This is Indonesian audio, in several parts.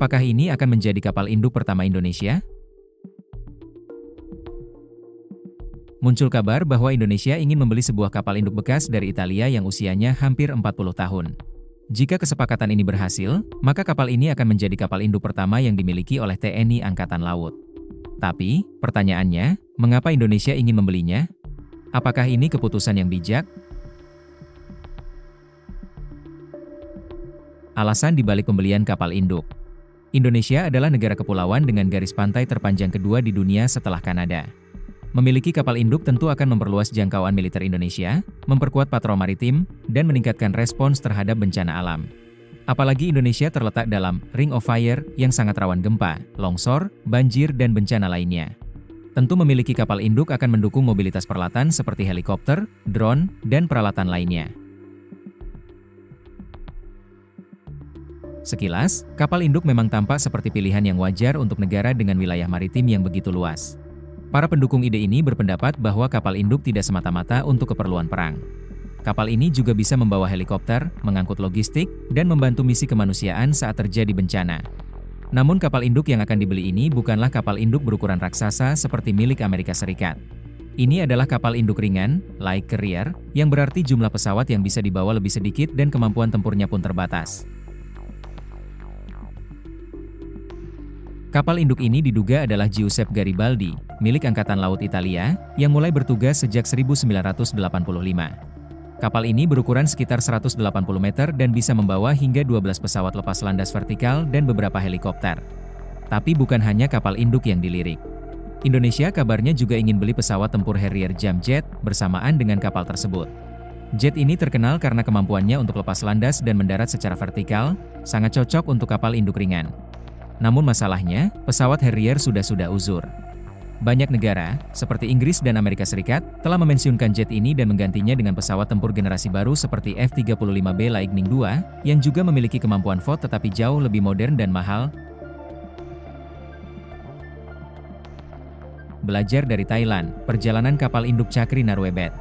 Apakah ini akan menjadi kapal induk pertama Indonesia? Muncul kabar bahwa Indonesia ingin membeli sebuah kapal induk bekas dari Italia yang usianya hampir 40 tahun. Jika kesepakatan ini berhasil, maka kapal ini akan menjadi kapal induk pertama yang dimiliki oleh TNI Angkatan Laut. Tapi, pertanyaannya, mengapa Indonesia ingin membelinya? Apakah ini keputusan yang bijak? Alasan dibalik pembelian kapal induk. Indonesia adalah negara kepulauan dengan garis pantai terpanjang kedua di dunia setelah Kanada. Memiliki kapal induk tentu akan memperluas jangkauan militer Indonesia, memperkuat patrol maritim, dan meningkatkan respons terhadap bencana alam. Apalagi Indonesia terletak dalam Ring of Fire yang sangat rawan gempa, longsor, banjir, dan bencana lainnya. Tentu memiliki kapal induk akan mendukung mobilitas peralatan seperti helikopter, drone, dan peralatan lainnya. Sekilas, kapal induk memang tampak seperti pilihan yang wajar untuk negara dengan wilayah maritim yang begitu luas. Para pendukung ide ini berpendapat bahwa kapal induk tidak semata-mata untuk keperluan perang. Kapal ini juga bisa membawa helikopter, mengangkut logistik, dan membantu misi kemanusiaan saat terjadi bencana. Namun kapal induk yang akan dibeli ini bukanlah kapal induk berukuran raksasa seperti milik Amerika Serikat. Ini adalah kapal induk ringan, light carrier, yang berarti jumlah pesawat yang bisa dibawa lebih sedikit dan kemampuan tempurnya pun terbatas. Kapal induk ini diduga adalah Giuseppe Garibaldi, milik Angkatan Laut Italia, yang mulai bertugas sejak 1985. Kapal ini berukuran sekitar 180 meter dan bisa membawa hingga 12 pesawat lepas landas vertikal dan beberapa helikopter. Tapi bukan hanya kapal induk yang dilirik. Indonesia kabarnya juga ingin beli pesawat tempur Harrier Jamjet bersamaan dengan kapal tersebut. Jet ini terkenal karena kemampuannya untuk lepas landas dan mendarat secara vertikal, sangat cocok untuk kapal induk ringan. Namun masalahnya, pesawat Harrier sudah uzur. Banyak negara, seperti Inggris dan Amerika Serikat, telah memensiunkan jet ini dan menggantinya dengan pesawat tempur generasi baru seperti F-35B Lightning II, yang juga memiliki kemampuan VOT tetapi jauh lebih modern dan mahal. Belajar dari Thailand, perjalanan kapal induk Chakri Narwebet.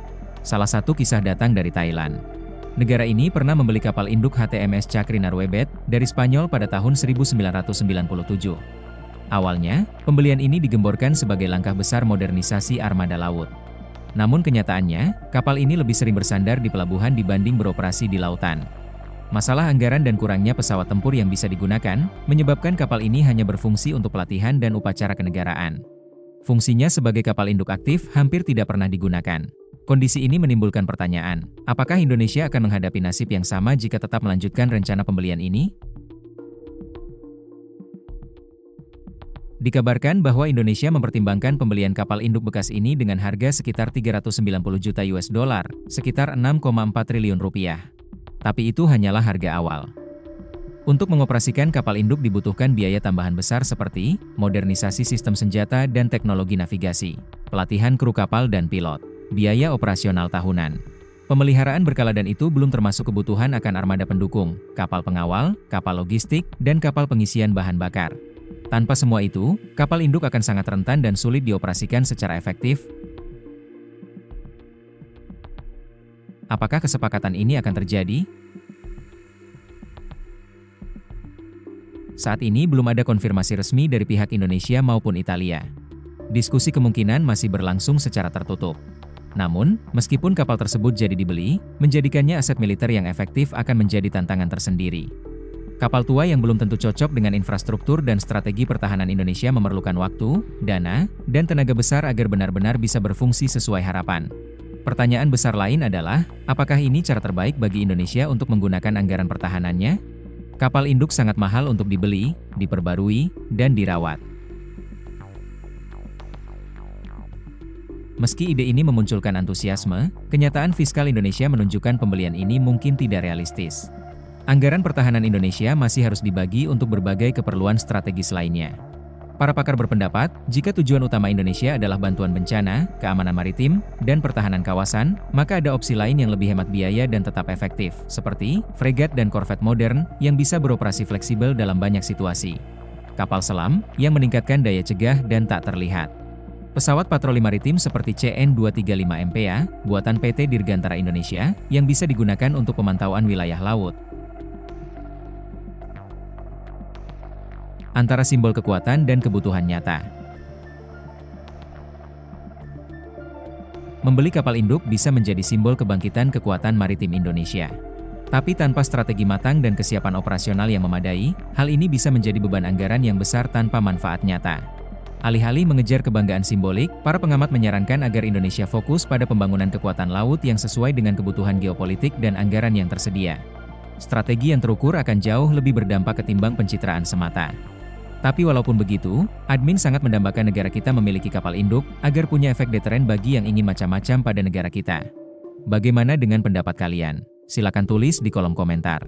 Salah satu kisah datang dari Thailand. Negara ini pernah membeli kapal induk HTMS Chakri Narwebet dari Spanyol pada tahun 1997. Awalnya, pembelian ini digemborkan sebagai langkah besar modernisasi armada laut. Namun kenyataannya, kapal ini lebih sering bersandar di pelabuhan dibanding beroperasi di lautan. Masalah anggaran dan kurangnya pesawat tempur yang bisa digunakan, menyebabkan kapal ini hanya berfungsi untuk pelatihan dan upacara kenegaraan. Fungsinya sebagai kapal induk aktif hampir tidak pernah digunakan. Kondisi ini menimbulkan pertanyaan, apakah Indonesia akan menghadapi nasib yang sama jika tetap melanjutkan rencana pembelian ini? Dikabarkan bahwa Indonesia mempertimbangkan pembelian kapal induk bekas ini dengan harga sekitar 390 juta US dollar, sekitar 6,4 triliun rupiah. Tapi itu hanyalah harga awal. Untuk mengoperasikan kapal induk dibutuhkan biaya tambahan besar seperti modernisasi sistem senjata dan teknologi navigasi, pelatihan kru kapal dan pilot, biaya operasional tahunan, pemeliharaan berkala dan itu belum termasuk kebutuhan akan armada pendukung, kapal pengawal, kapal logistik, dan kapal pengisian bahan bakar. Tanpa semua itu, kapal induk akan sangat rentan dan sulit dioperasikan secara efektif. Apakah kesepakatan ini akan terjadi? Saat ini belum ada konfirmasi resmi dari pihak Indonesia maupun Italia. Diskusi kemungkinan masih berlangsung secara tertutup. Namun, meskipun kapal tersebut jadi dibeli, menjadikannya aset militer yang efektif akan menjadi tantangan tersendiri. Kapal tua yang belum tentu cocok dengan infrastruktur dan strategi pertahanan Indonesia memerlukan waktu, dana, dan tenaga besar agar benar-benar bisa berfungsi sesuai harapan. Pertanyaan besar lain adalah, apakah ini cara terbaik bagi Indonesia untuk menggunakan anggaran pertahanannya? Kapal induk sangat mahal untuk dibeli, diperbarui, dan dirawat. Meski ide ini memunculkan antusiasme, kenyataan fiskal Indonesia menunjukkan pembelian ini mungkin tidak realistis. Anggaran pertahanan Indonesia masih harus dibagi untuk berbagai keperluan strategis lainnya. Para pakar berpendapat, jika tujuan utama Indonesia adalah bantuan bencana, keamanan maritim, dan pertahanan kawasan, maka ada opsi lain yang lebih hemat biaya dan tetap efektif, seperti fregat dan korvet modern yang bisa beroperasi fleksibel dalam banyak situasi. Kapal selam yang meningkatkan daya cegah dan tak terlihat. Pesawat patroli maritim seperti CN-235 MPA, buatan PT Dirgantara Indonesia, yang bisa digunakan untuk pemantauan wilayah laut. antara simbol kekuatan dan kebutuhan nyata. Membeli kapal induk bisa menjadi simbol kebangkitan kekuatan maritim Indonesia. Tapi tanpa strategi matang dan kesiapan operasional yang memadai, hal ini bisa menjadi beban anggaran yang besar tanpa manfaat nyata. Alih-alih mengejar kebanggaan simbolik, para pengamat menyarankan agar Indonesia fokus pada pembangunan kekuatan laut yang sesuai dengan kebutuhan geopolitik dan anggaran yang tersedia. Strategi yang terukur akan jauh lebih berdampak ketimbang pencitraan semata. Tapi walaupun begitu, admin sangat mendambakan negara kita memiliki kapal induk, agar punya efek deteren bagi yang ingin macam-macam pada negara kita. Bagaimana dengan pendapat kalian? Silakan tulis di kolom komentar.